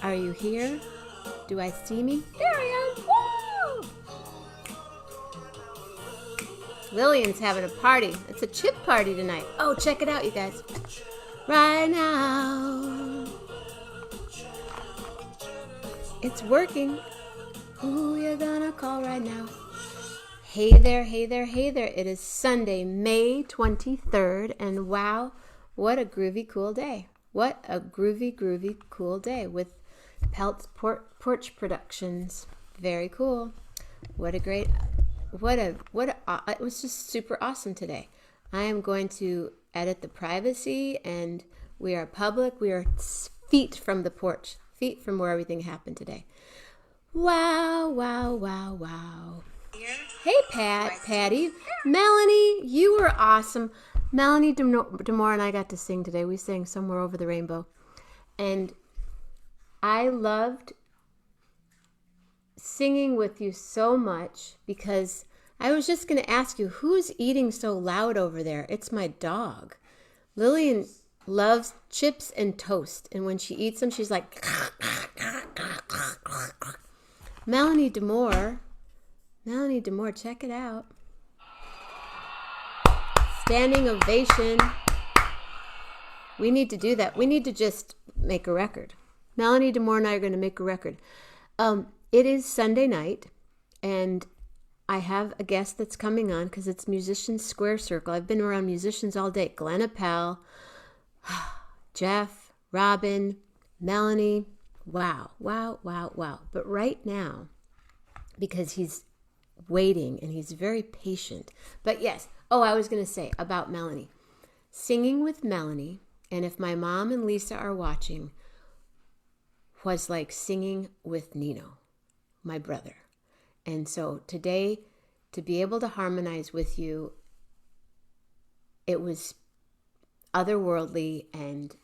Are you here? Do I see me? There I am. Woo! Lillian's having a party. It's a chip party tonight. Oh, check it out, you guys. Right now. It's working. Who you gonna call right now? Hey there, hey there, hey there. It is Sunday, May 23rd, and wow, what a groovy, cool day. What a groovy, groovy, cool day with Pelt's Porch Productions. Very cool. What a great, it was just super awesome today. I am going to edit the privacy, and we are public. We are feet from the porch, feet from where everything happened today. Wow, wow, wow, wow. Hey, Patty. Melanie, you were awesome. Melanie Demore and I got to sing today. We sang Somewhere Over the Rainbow. And I loved singing with you so much because I was just going to ask you, who's eating so loud over there? It's my dog. Lillian loves chips and toast. And when she eats them, she's like... Melanie Demore, check it out. Standing ovation. We need to do that. We need to just make a record. Melanie Demore and I are going to make a record. It is Sunday night, and I have a guest that's coming on because it's Musicians Square Circle. I've been around musicians all day. Glenn Appel, Jeff, Robin, Melanie. Wow. But right now, because he's waiting and he's very patient. But yes, I was going to say about Melanie. Singing with Melanie, and if my mom and Lisa are watching, was like singing with Nino, my brother. And so today, to be able to harmonize with you, it was otherworldly, and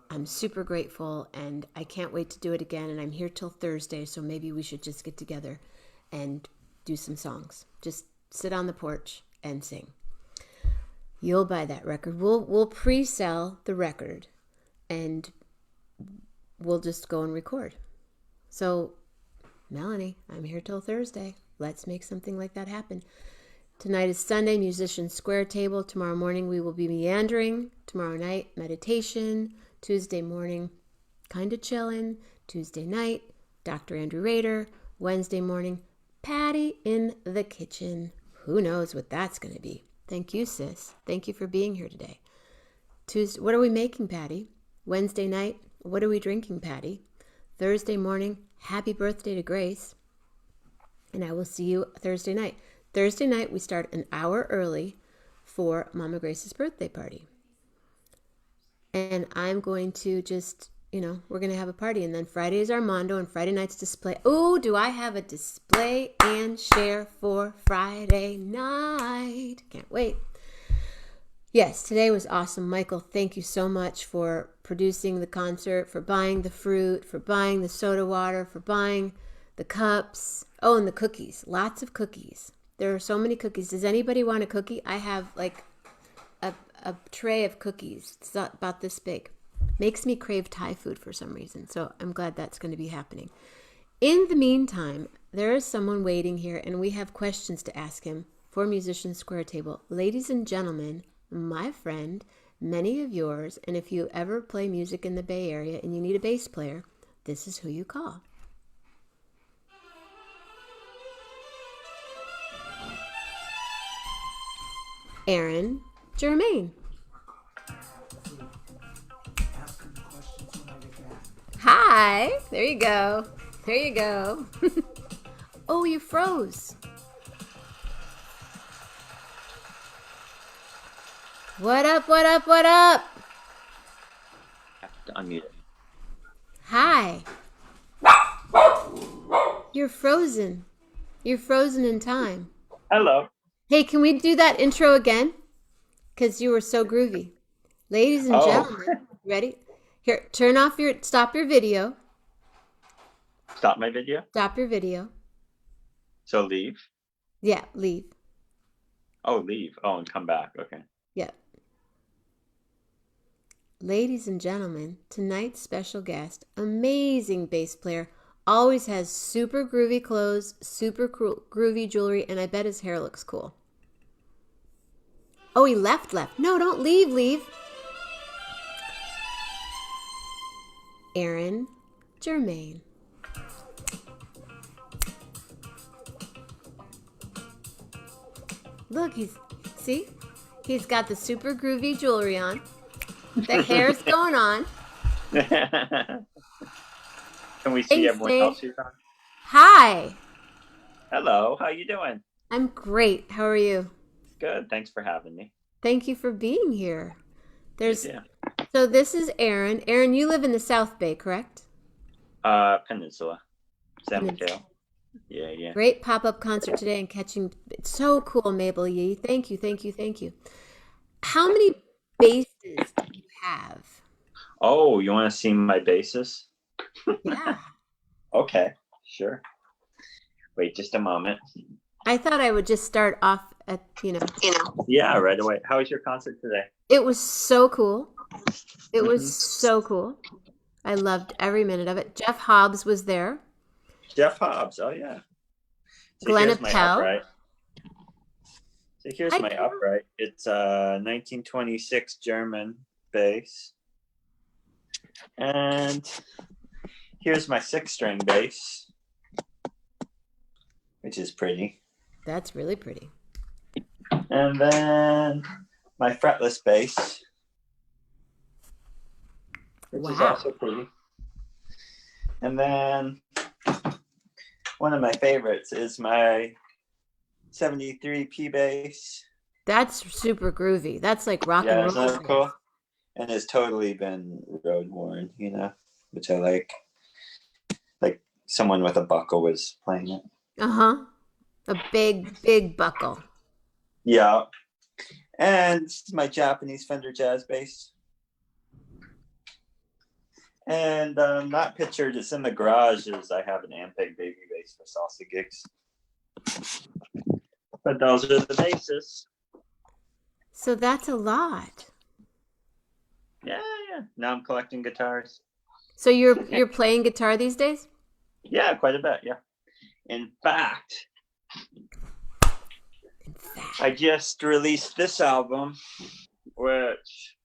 I'm super grateful, and I can't wait to do it again. And I'm here till Thursday, so maybe we should just get together and do some songs. Just sit on the porch and sing. You'll buy that record. We'll pre-sell the record, and we'll just go and record. So, Melanie, I'm here till Thursday. Let's make something like that happen. Tonight is Sunday, Musicians Square Table. Tomorrow morning we will be meandering. Tomorrow night, meditation. Tuesday morning, kind of chilling. Tuesday night, Dr. Andrew Rader. Wednesday morning, Patty in the kitchen. Who knows what that's going to be? Thank you, sis. Thank you for being here today. Tuesday, what are we making, Patty? Wednesday night, what are we drinking, Patty? Thursday morning, happy birthday to Grace. And I will see you Thursday night. Thursday night, we start an hour early for Mama Grace's birthday party. And I'm going to just, we're going to have a party. And then Friday is Armando, and Friday night's display. Oh, do I have a display and share for Friday night? Can't wait. Yes, today was awesome. Michael, thank you so much for producing the concert, for buying the fruit, for buying the soda water, for buying the cups. Oh, and the cookies. Lots of cookies. There are so many cookies. Does anybody want a cookie? I have like a tray of cookies. It's about this big. Makes me crave Thai food for some reason. So I'm glad that's going to be happening. In the meantime, there is someone waiting here, and we have questions to ask him for Musicians Square Table. Ladies and gentlemen, my friend, many of yours, and if you ever play music in the Bay Area and you need a bass player, this is who you call. Aaron Germain. Hi. There you go. There you go. Oh, you froze. What up, what up, what up? I have to unmute it. Hi. You're frozen. You're frozen in time. Hello. Hey, can we do that intro again? Because you were so groovy. Ladies and gentlemen, ready? Here, stop your video. Stop my video? Stop your video. So leave? Yeah, leave. Oh, leave. Oh, and come back. Okay. Yeah. Ladies and gentlemen, tonight's special guest, amazing bass player, always has super groovy clothes, super groovy jewelry, and I bet his hair looks cool. Oh, he left. No, don't leave. Aaron Germain. Look, he's got the super groovy jewelry on. The hair's going on. Can we see Thanks, everyone Dave. else who's on? Hi. Hello, how you doing? I'm great. How are you? Good, thanks for having me. Thank you for being here. Yeah. So this is Aaron. Aaron, you live in the South Bay, correct? Peninsula. San Mateo. Yeah. Great pop-up concert today and catching. It's so cool, Mabel Yee. Thank you. How many basses do you have? Oh, you want to see my basis? Yeah. Okay, sure. Wait just a moment. I thought I would just start off at, Yeah, right away. How was your concert today? It was so cool. It was so cool. I loved every minute of it. Jeff Hobbs was there. Jeff Hobbs. Oh yeah. So Glenn here's my Appel. upright. It's a 1926 German bass. And here's my 6-string bass, which is pretty. That's really pretty. And then my fretless bass, which is also pretty. And then one of my favorites is my 73 P bass. That's super groovy. That's like rock and roll. Isn't that cool? And it's totally been road worn, which I like. Like someone with a buckle was playing it. Uh-huh. A big buckle. Yeah. And my Japanese Fender Jazz bass. And not pictured, it's in the garage, as I have an Ampeg baby bass for salsa gigs. But those are the basses. So that's a lot. Yeah. Now I'm collecting guitars. So you're playing guitar these days? Yeah, quite a bit, yeah. In fact, I just released this album, which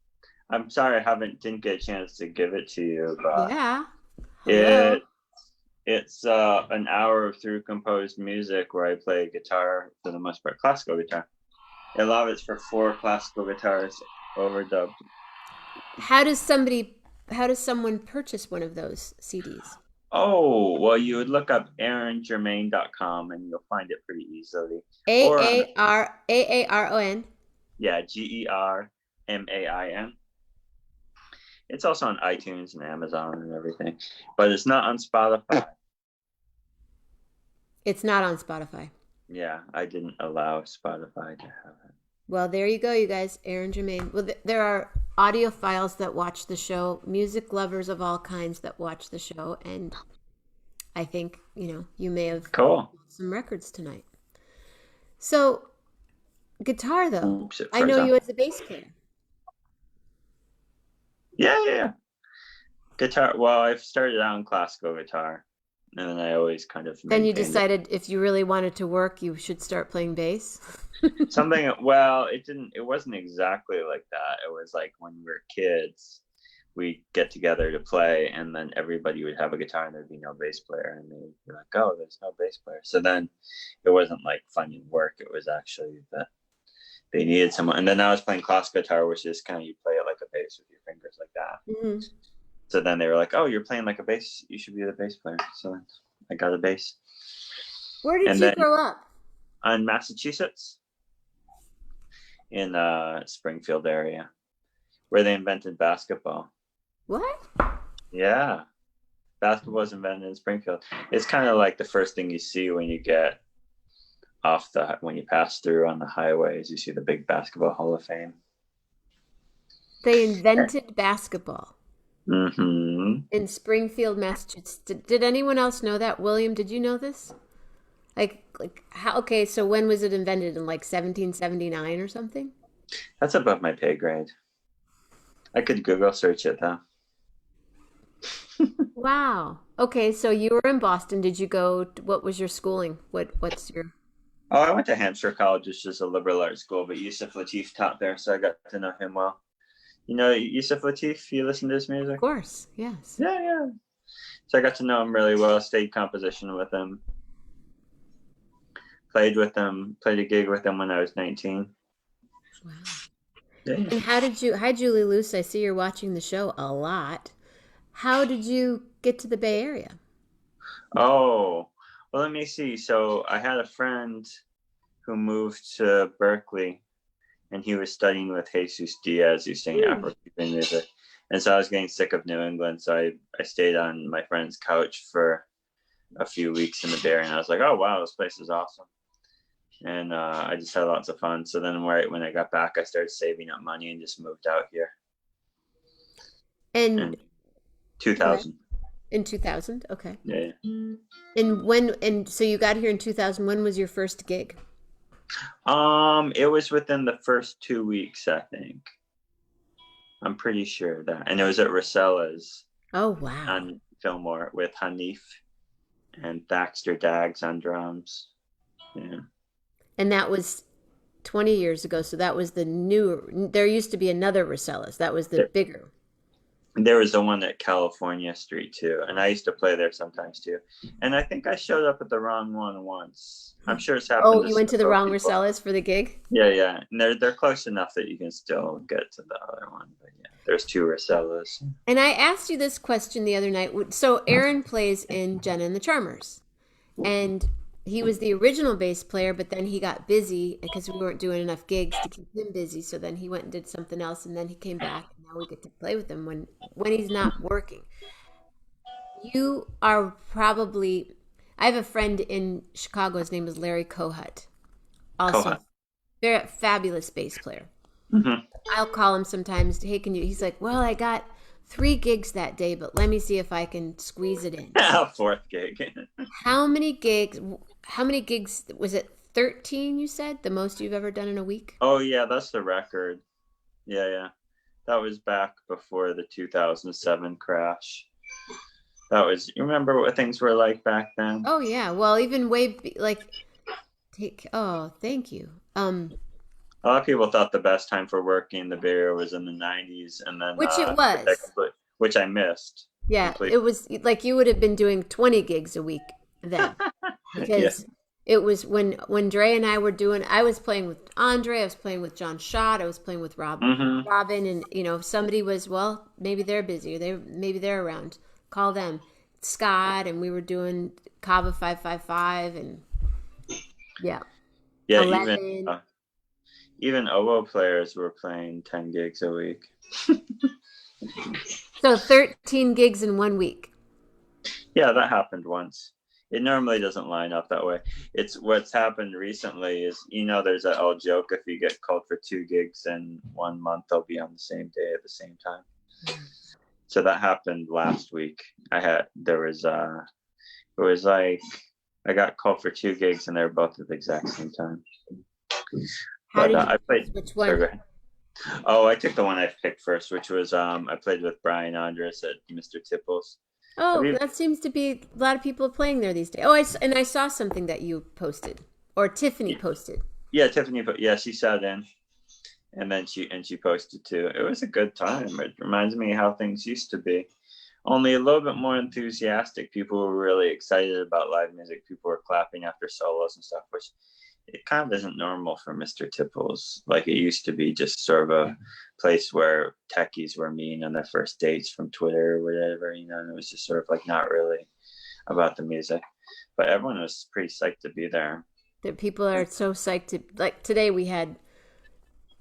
I'm sorry I didn't get a chance to give it to you, but yeah. Hello. It's an hour of through composed music where I play guitar, for the most part, classical guitar. A lot of it's for 4 classical guitars overdubbed. How does someone purchase one of those CDs? Oh, well, you would look up aarongermain.com and you'll find it pretty easily. AARON. Yeah, GERMAIN. It's also on iTunes and Amazon and everything, but it's not on Spotify. It's not on Spotify. Yeah, I didn't allow Spotify to have it. Well, there you go, you guys. Aaron Germain. Well, there are audiophiles that watch the show, music lovers of all kinds that watch the show, and I think, you may have some records tonight. So, guitar, though. I know you as a bass player. Yeah. Guitar. Well, I've started out on classical guitar, and then I always kind of. Then you decided if you really wanted to work, you should start playing bass. Something. Well, it didn't. It wasn't exactly like that. It was like when we were kids, we'd get together to play, and then everybody would have a guitar, and there'd be no bass player, and they'd be like, "Oh, there's no bass player." So then, it wasn't like finding work. It was actually that they needed someone. And then I was playing classical guitar, which is kind of you play it like a bass with your fingers like that. Mm-hmm. So then they were like, "Oh, you're playing like a bass. You should be the bass player." So I got a bass. Where did you grow up? In Massachusetts, in Springfield area, where they invented basketball. What? Yeah, basketball was invented in Springfield. It's kind of like the first thing you see when you get when you pass through on the highways. You see the big basketball Hall of Fame. They invented basketball. Mm-hmm. In Springfield, Massachusetts. Did anyone else know that? William, did you know this? Like how? Okay, so when was it invented? In like 1779 or something? That's above my pay grade. I could Google search it though. Wow. Okay, so you were in Boston. Did you go, what was your schooling? What's your Oh, I went to Hampshire College, which is a liberal arts school, but Yusuf Lateef taught there, so I got to know him well. You know Yusuf Lateef? You listen to his Of music? course, yes. Yeah, yeah. So I got to know him really well. Studied composition with him. Played with him. Played a gig with him when I was 19. Wow. Yeah. And how did you, hi Julie Luce, I see you're watching the show a lot. How did you get to the Bay Area? Oh, well, let me see. So I had a friend who moved to Berkeley, and he was studying with Jesus Diaz, who's singing Hmm. Afro-Cuban music. And so I was getting sick of New England, so I stayed on my friend's couch for a few weeks in the Bay Area, and I was like, oh wow, this place is awesome. And I just had lots of fun. So then, right when I got back, I started saving up money and just moved out here And in go ahead. 2000. In 2000? Okay. Yeah. And so you got here in 2000. When was your first gig? It was within the first 2 weeks, I think. I'm pretty sure that, and it was at Rosella's Oh, wow. on Fillmore with Hanif and Thaxter Daggs on drums. Yeah. And that was 20 years ago. So that was the new, there used to be another Rosellas. That was the There, bigger. there was the one at California Street too, and I used to play there sometimes too. And I think I showed up at the wrong one once. I'm sure it's Oh, happened to you went to the several wrong people. Rosellas for the gig? Yeah, yeah. And they're close enough that you can still get to the other one. But yeah, there's two Rosellas. And I asked you this question the other night. So Aaron plays in Jenna and the Charmers. And he was the original bass player, but then he got busy because we weren't doing enough gigs to keep him busy. So then he went and did something else, and then he came back, and now we get to play with him when he's not working. You are probably. I have a friend in Chicago. His name is Larry Kohut. Also, Koha. very fabulous bass player. Mm-hmm. I'll call him sometimes. Hey, can you? He's like, well, I got 3 gigs that day, but let me see if I can squeeze it in. Fourth gig. How many gigs? How many gigs was it? 13, you said? The most you've ever done in a week? Oh yeah, that's the record. Yeah, yeah. That was back before the 2007 crash. That was, you remember what things were like back then? Oh yeah. Well, even like take oh, thank you. A lot of people thought the best time for working in the Bay Area was in the 90s, and then Which it was. which I missed Yeah, it completely. was like you would have been doing 20 gigs a week then Yeah. because it was when Dre and I were doing I was playing with Andre, I was playing with John Schott, I was playing with Hmm. Robin, and if somebody was, well, maybe they're busy or maybe they're around. Call them. Scott, and we were doing Kava 555 and yeah, Yeah, 11. even oboe players were playing 10 gigs a week. So 13 gigs in 1 week. Yeah, that happened once. It normally doesn't line up that way. It's what's happened recently is, there's that old joke, if you get called for 2 gigs in 1 month, they'll be on the same day at the same time. So that happened last week. It was like I got called for 2 gigs and they were both at the exact same time. How But did you I choose played. which Sorry, one? go ahead. Oh, I took the one I picked first, which was I played with Brian Andres at Mr. Tipples. Have Oh, you? that seems to be a lot of people playing there these days. Oh, and I saw something that you posted or Tiffany posted. Yeah, Tiffany. Yeah, she sat in, and then she posted too. It was a good time. It reminds me how things used to be. Only a little bit more enthusiastic. People were really excited about live music. People were clapping after solos and stuff, which it kind of isn't normal for Mr. Tipples. Like it used to be just sort of a place where techies were meeting on their first dates from Twitter or whatever, and it was just sort of like not really about the music. But everyone was pretty psyched to be there. That people are so psyched to, like today we had,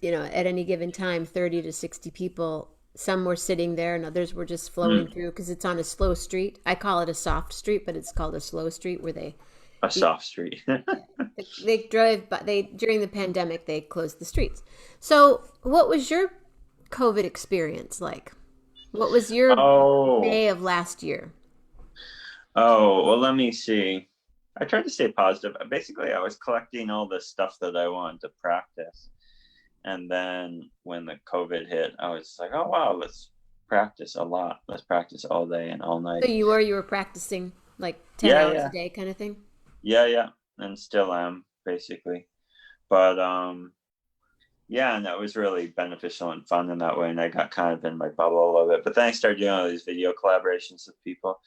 at any given time 30 to 60 people. Some were sitting there and others were just flowing Mm, through because it's on a slow street. I call it a soft street, but it's called a slow street where a soft street. they drove, but they during the pandemic they closed the streets. So, what was your COVID experience like? What was your Oh, May of last year? well, let me see. I tried to stay positive. Basically, I was collecting all the stuff that I wanted to practice. And then when the COVID hit, I was like, oh wow, let's practice a lot. Let's practice all day and all So night. you were practicing like 10 Yeah, hours a yeah, day kind of thing? yeah, and still am basically. But yeah, and that was really beneficial and fun in that way. And I got kind of in my bubble a little bit. But then I started doing all these video collaborations with people,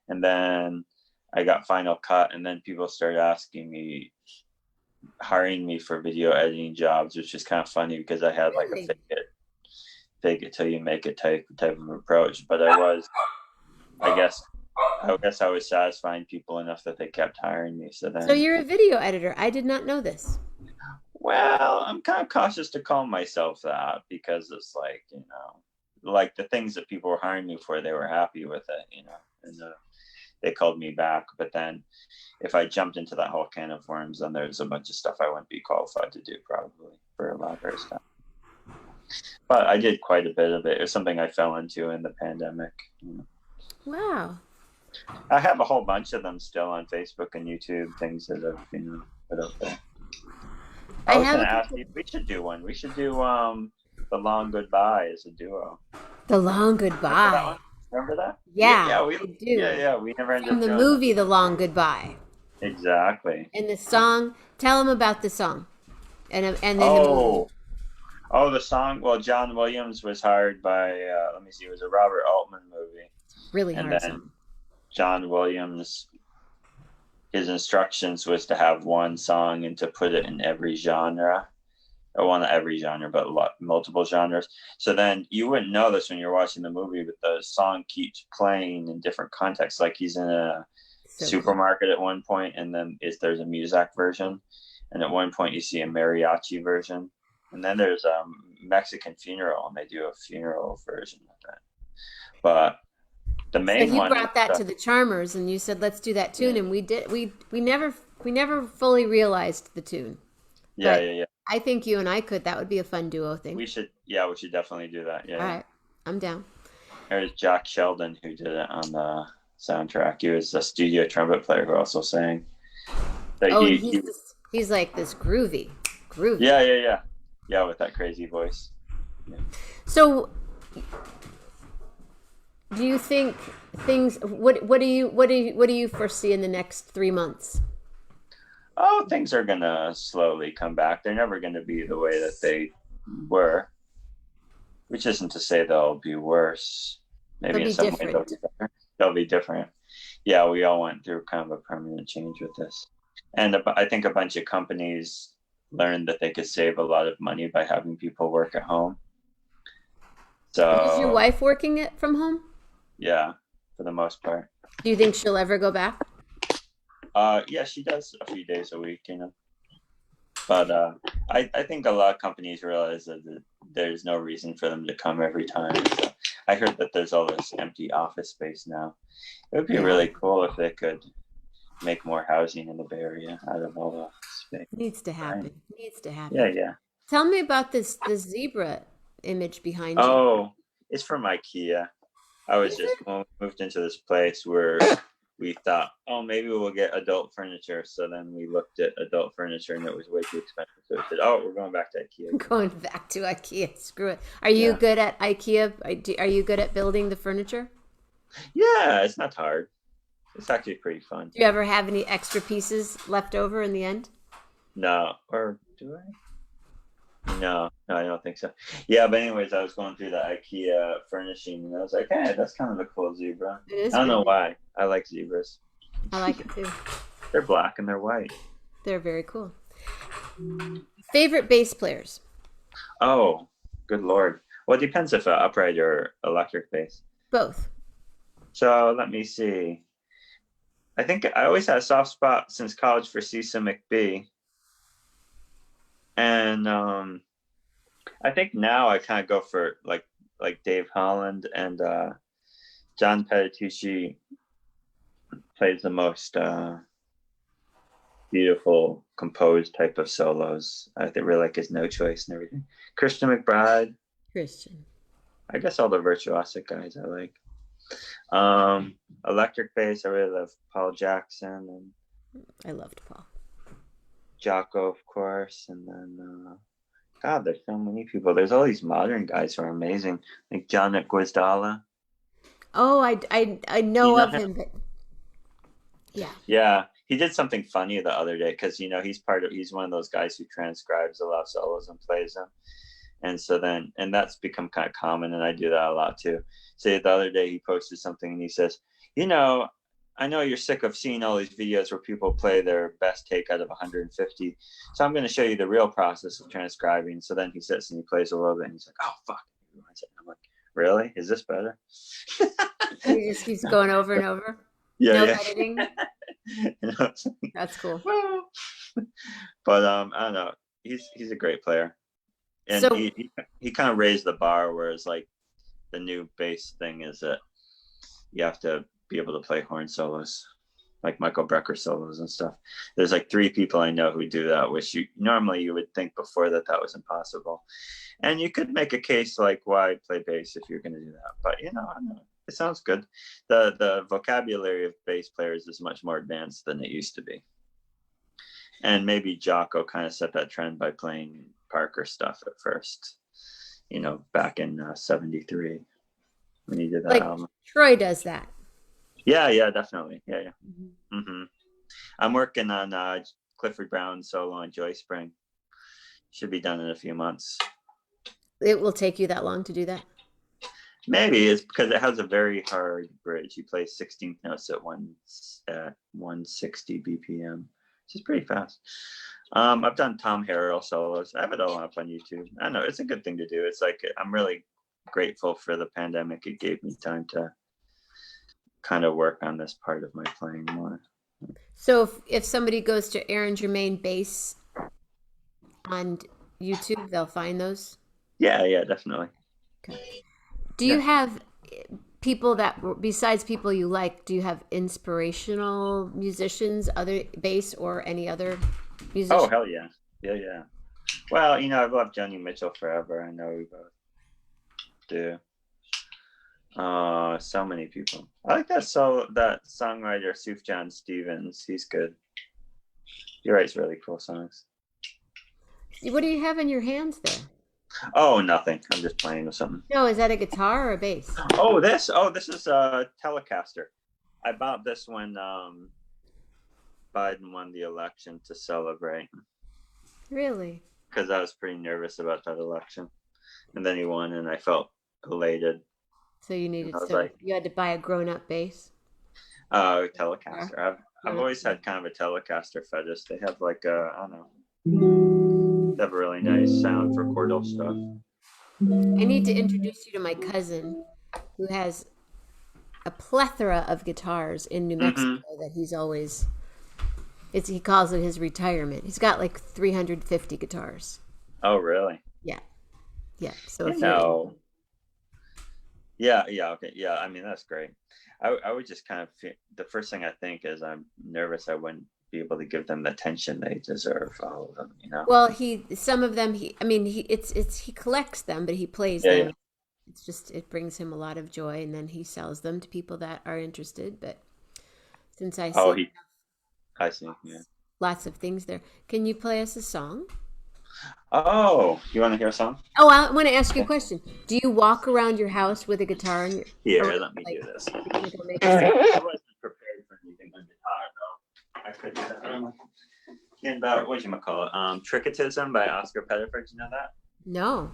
and then I got Final Cut, and then people started asking me, hiring me for video editing jobs, which is kind of funny because I had like a Really? fake it till you make it type of approach. But I guess, I was satisfying people enough that they kept hiring me. So So then, you're a video editor. I did not know this. well, I'm kind of cautious to call myself that because it's like, like the things that people were hiring me for, they were happy with it, and they called me back. But then if I jumped into that whole can of worms, then there's a bunch of stuff I wouldn't be qualified to do probably for elaborate stuff. But I did quite a bit of it. It was something I fell into in the pandemic. Wow. I have a whole bunch of them still on Facebook and YouTube, things that have, put up there. I I was have going a to ask couple. you, we should do one. We should do The Long Goodbye as a duo. The Long Remember that one? Goodbye. Remember that? Yeah, Yeah, yeah, I do. we never ended From up the doing that. movie The Long Goodbye. Exactly. And the song, tell them about the song. And then the movie. Oh, oh, the song. Well, John Williams was hired by. Let me see. It was a Robert Altman movie, Really and hard then song. John Williams, his instructions was to have one song and to put it in every genre. Well, not every genre, but multiple genres. So then you wouldn't know this when you're watching the movie, but the song keeps playing in different contexts. Like he's in a So cool. supermarket at one point, and then there's a music version, and at one point you see a mariachi version, and then there's a Mexican funeral, and they do a funeral version of it. But the So main he one is brought that to the Charmers and you said, let's do that tune. And we did we never fully realized the tune. yeah, But yeah, yeah. I think you and I could. That would be a fun duo thing. We should definitely do that. Yeah, All yeah. right. I'm down. There's Jack Sheldon who did it on the soundtrack. He was a studio trumpet player who also sang. So Oh, and he's like this groovy. yeah, yeah, yeah, yeah, with that crazy voice. Yeah. So, do you think things? What do you foresee in the next 3 months? Oh, things are gonna slowly come back. They're never gonna be the way that they were, which isn't to say they'll be worse. They'll Maybe in be some way they'll different. be better. They'll be different. Yeah, we all went through kind of a permanent change with this, and I think a bunch of companies learned that they could save a lot of money by having people work at home. Is your So wife working it from home? yeah, for the most part. Do you think she'll ever go back? Yeah, she does a few days a week. But I think a lot of companies realize that there's no reason for them to come every time. So I heard that there's all this empty office space now. It would be Yeah, really cool if they could make more housing in the Bay Area out of all the space. needs to Right? happen. Needs to Yeah, happen. yeah. Tell me about this zebra image behind you. Oh, it's from IKEA. I was Is just it? when we moved into this place where we thought, oh, maybe we'll get adult furniture. So then we looked at adult furniture and it was way too expensive. So we said, oh, we're going back to IKEA again. Going back to IKEA. Screw it. Are you Yeah. good at IKEA? Are you good at building the furniture? Yeah, it's not hard. It's actually pretty fun. Do you ever have any extra pieces left over in the end? No, or do I? No, I don't think so. Yeah, but anyways, I was going through the IKEA furnishing and I was like, hey, that's kind of a cool zebra. It is I don't know pretty. why. I like zebras. I like it too. They're black and they're white. They're very cool. Favorite bass players? Oh, good Lord. Well, it depends if upright or electric bass. Both. So let me see. I think I always had a soft spot since college for Cecil McBee. And I think now I kind of go for like Dave Holland and John Petitucci plays the most beautiful composed type of solos. I really like his No Choice and everything. Christian McBride, Christian. I guess all the virtuosic guys I like. Electric bass, I really love Paul Jackson and I loved Paul. Jocko, of course, and then God, there's so many people. There's all these modern guys who are amazing, like John Guazdala. Oh, I You know know of him? him, but yeah. Yeah, he did something funny the other day because he's one of those guys who transcribes a lot of solos and plays them, and so then that's become kind of common, and I do that a lot too. Say the other day he posted something and he says, you know, I know you're sick of seeing all these videos where people play their best take out of 150, so I'm going to show you the real process of transcribing. So then he sits and he plays a little bit, and he's like, oh fuck, I'm like, really? Is this better? And he just keeps going over and over. Yeah, No yeah. editing. You know, That's cool. well, but I don't know. He's a great player, and So he kind of raised the bar. Whereas like the new bass thing is that you have to be able to play horn solos, like Michael Brecker solos and stuff. There's like 3 people I know who do that, which you would think before that was impossible. And you could make a case like why play bass if you're going to do that. But I don't know. It sounds good. The vocabulary of bass players is much more advanced than it used to be. And maybe Jocko kind of set that trend by playing Parker stuff at first, back in '73 when he did that like album. Troy does that. Yeah, definitely. Yeah. Mhm. Hmm. I'm working on Clifford Brown solo on Joy Spring. Should be done in a few months. It will take you that long to do that. Maybe it's because it has a very hard bridge. You play 16th notes at 160 BPM, which is pretty fast. I've done Tom Harrell solos. I have it all up on YouTube. I know it's a good thing to do. It's like I'm really grateful for the pandemic. It gave me time to kind of work on this part of my playing more. So if somebody goes to Aaron Germain bass on YouTube, they'll find those. Yeah, definitely. Okay. Do you Yeah. have people that besides people you like? Do you have inspirational musicians, other bass or any other Oh musician? hell yeah, yeah. Well, I've loved Joni Mitchell forever. I know we both do. So many people. I like that songwriter Sufjan Stevens. He's good. He writes really cool songs. What do you have in your hands there? Oh, nothing. I'm just playing with something. No, is that a guitar or a bass? Oh, this is a Telecaster. I bought this when Biden won the election to celebrate Really? because I was pretty nervous about that election, and then he won, and I felt elated. So you And needed I was so like, you had to buy a grown-up bass. Guitar? Telecaster. I've Grown-up always bass. had kind of a Telecaster fetish. They have like I don't know, they have a really nice sound for chordal stuff. I need to introduce you to my cousin who has a plethora of guitars in New Hmm. Mexico that he's always he calls it his retirement. He's got like 350 guitars. Oh, really? Yeah. Yeah. So You if you're know, yeah, okay, yeah. I mean, that's great. I would just kind of the first thing I think is I'm nervous I wouldn't be able to give them the attention they deserve. All of them. well, he some of them he I mean it's he collects them, but he plays Yeah, yeah. them. It's just it brings him a lot of joy and then he sells them to people that are interested, but since I Oh, see I see. Yeah. lots of things there, can you play us a song? Oh, you want to hear a song? Oh, I want to ask you a Okay. question. Do you walk around your house with a guitar and Here, around, let me like do this. you're gonna go make a song? I wasn't prepared for anything on guitar though. I could do that. In about what you call it? Tricketism by Oscar Pettiford. You know that? No.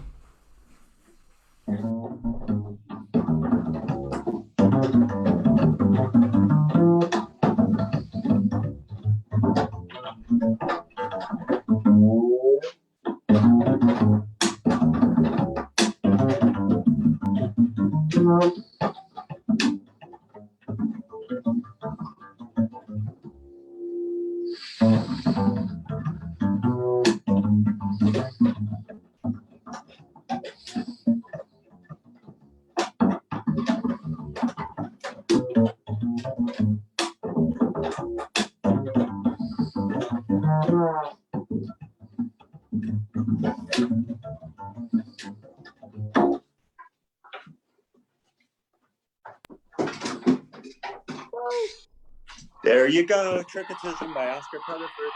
There you go, Tricketism by Oscar Pettiford.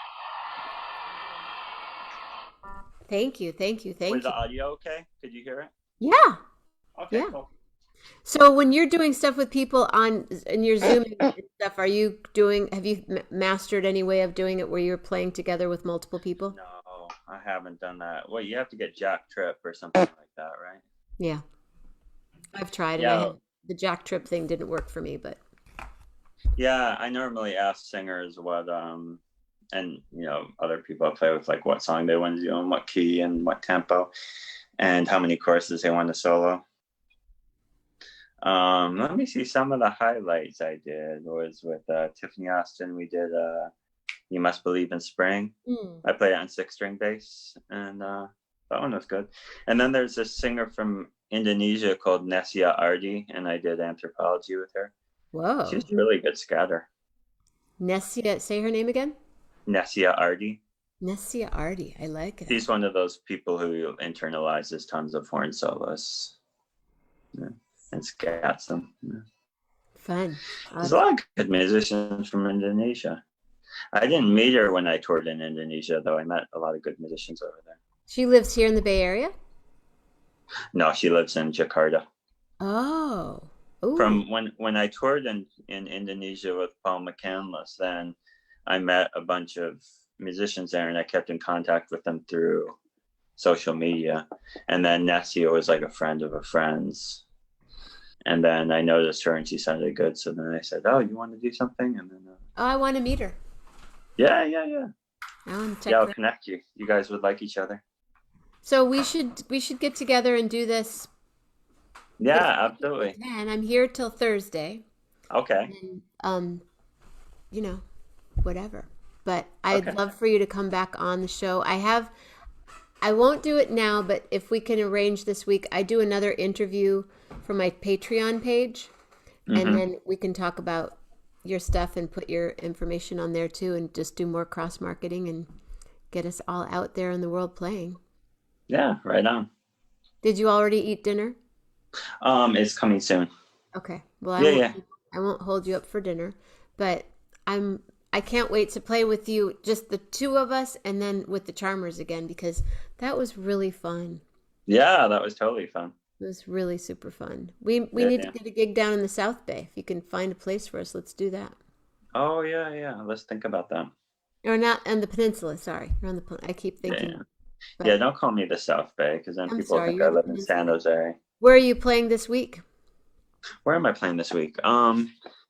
Thank you, thank you, Was thank the you. audio okay? Could you hear it? Yeah, Okay, yeah. cool. So when you're doing stuff with people on and you're zooming and stuff, are you doing? Have you mastered any way of doing it where you're playing together with multiple people? No, I haven't done that. Well, you have to get Jack Trip or something like that, right? Yeah, I've tried and I Yeah, had the jack trip thing didn't work for me, but yeah. I normally ask singers what and other people I play with like what song they want to do and what key and what tempo and how many courses they want to solo. Let me see some of the highlights I did was with Tiffany Austin. We did You Must Believe in Spring. Hmm. I played it on 6 string bass, and that one was good. And then there's this singer from Indonesia called Nesia Ardi, and I did Anthropology with her. She's Whoa. a really good scatter. Nessia, say her name again. Nesia Ardi. Nessia Ardi. I like She's that. one of those people who internalizes tons of horn solos, yeah, and scats them. Yeah. Fun. There's a lot of good musicians from Indonesia. I didn't meet her when I toured in Indonesia, though. I met a lot of good musicians over there. She lives here in the Bay Area. No, she lives in Jakarta. Oh. Ooh. From when I toured in Indonesia with Paul McCandless, then I met a bunch of musicians there, and I kept in contact with them through social media. And then Nessia was like a friend of a friend's. And then I noticed her, and she sounded good. So then I said, "Oh, you want to do something?" And then, Oh, I want to meet her. yeah, yeah, yeah, I want to yeah. check I'll her out. connect you. You guys would like each other. So we should get together and do this this Yeah, week if we absolutely. can. I'm here till Thursday. Okay, And you know, whatever. But I'd okay. love for you to come back on the show. I won't do it now, but if we can arrange this week, I do another interview for my Patreon page, and Mm-hmm. then we can talk about your stuff and put your information on there too, and just do more cross marketing and get us all out there in the world playing. Yeah, right on. Did you already eat dinner? It's coming soon. Okay. Well, I Yeah, won't yeah. I won't hold you up for dinner, but I'm I can't wait to play with you, just the two of us, and then with the Charmers again because that was really fun. Yeah, that was totally fun. It was really super fun. We Yeah, need to yeah. get a gig down in the South Bay. If you can find a place for us, let's do that. Oh, yeah, yeah. Let's think about that. Or not on the peninsula, sorry. Or on the I keep Yeah, thinking, yeah. Yeah, but don't call me the South Bay because then I'm people sorry, think I you're the live in San peninsula. Jose. Where are you playing this week? Where am I playing this week?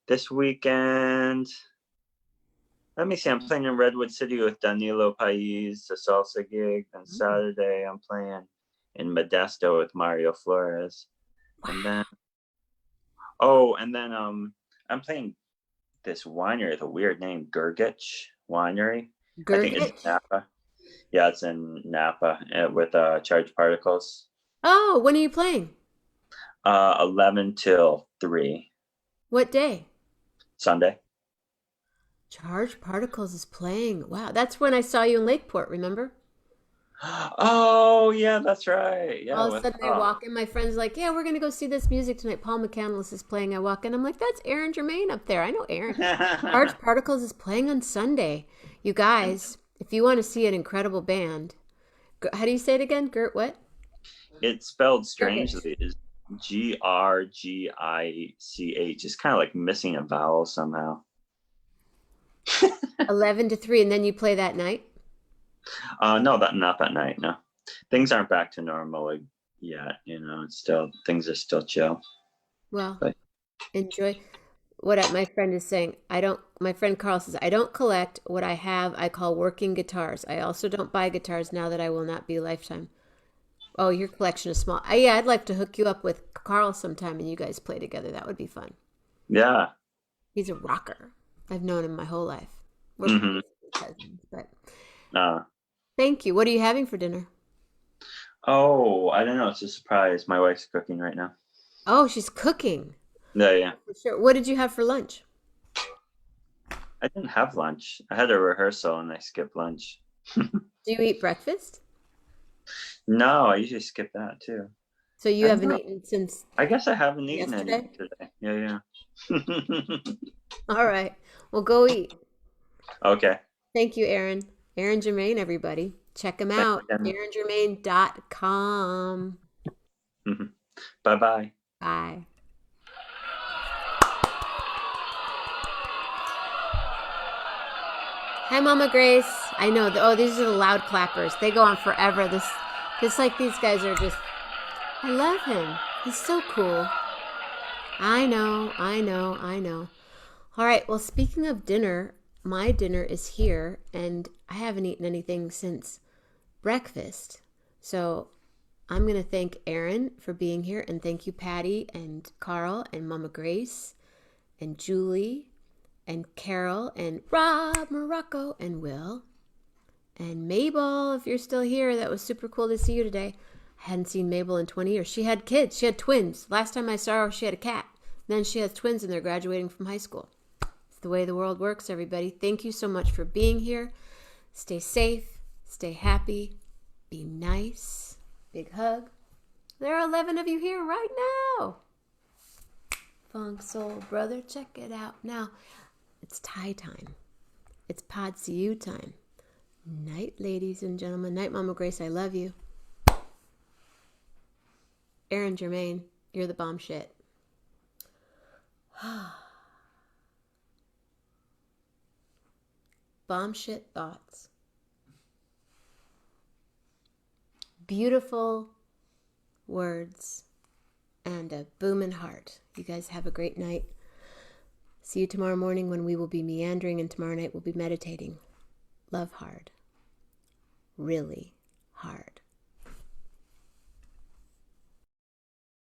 This weekend, let me see. I'm playing in Redwood City with Danilo Pais, a salsa gig. Then Oh, Saturday, I'm playing in Modesto with Mario Flores. And then, wow. I'm playing this winery with a weird name, Gurgich Winery. I think it's in Gurgit? Napa. Yeah, it's in Napa with Charged Particles. Oh, when are you playing? 11 till 3 What day? Sunday. Charged Particles is playing. Wow, that's when I saw you in Lakeport, remember? Oh, yeah, that's right. Yeah, All of a with sudden I walk in, my friend's like, yeah, we're going to go see this music tonight. Paul McCandless is playing. I walk in, I'm like, that's Aaron Germain up there. I know Aaron. Charged Particles is playing on Sunday. You guys, if you want to see an incredible band, how do you say it again? Gert what? It's spelled Gurgit. strangely. It's Grgich. It's kind of like missing a vowel somehow. 11 to 3, and then you play that night? No, that not that night. No, things aren't back to normal yet. It's still things are still chill. Well, But enjoy. My friend is saying, my friend Carl says, I don't collect what I have. I call working guitars. I also don't buy guitars now that I will not be a lifetime. Oh, your collection is small. Yeah, I'd like to hook you up with Carl sometime and you guys play together. That would be fun. yeah. He's a rocker. I've known him my whole life. We're Mm-hmm. basically cousins, but Uh, thank you. What are you having for dinner? oh, I don't know. It's a surprise. My wife's cooking right now. Oh, she's cooking. Yeah, yeah. For sure. What did you have for lunch? I didn't have lunch. I had a rehearsal and I skipped lunch. Do you eat breakfast? No, I usually skip that too. So you I don't haven't know. eaten since I guess I haven't eaten yesterday? anything today. Yeah, yeah. All right. Well, go eat. Okay. Thank you, Aaron. Aaron Germain, everybody. Check him Thank out. you, Jenna. AaronGermain.com. Bye-bye. Bye. Hi, Mama Grace. I know. Oh, these are the loud clappers. They go on forever. This like these guys are just. I love him. He's so cool. I know. All right. Well, speaking of dinner, my dinner is here, and I haven't eaten anything since breakfast. So I'm going to thank Aaron for being here, and thank you, Patty and Carl and Mama Grace and Julie and Carol and Rob, Morocco, and Will. And Mabel, if you're still here, that was super cool to see you today. I hadn't seen Mabel in 20 years. She had kids. She had twins. Last time I saw her, she had a cat. Then she has twins, and they're graduating from high school. It's the way the world works, everybody. Thank you so much for being here. Stay safe. Stay happy. Be nice. Big hug. There are 11 of you here right now. Funk Soul Brother, check it out now. It's Thai time. It's Pod CU time. Night, ladies and gentlemen. Night, Mama Grace. I love you. Aaron Germain, you're the bomb shit. Bomb shit thoughts. Beautiful words and a booming heart. You guys have a great night. See you tomorrow morning when we will be meandering, and tomorrow night we'll be meditating. Love hard. Really hard.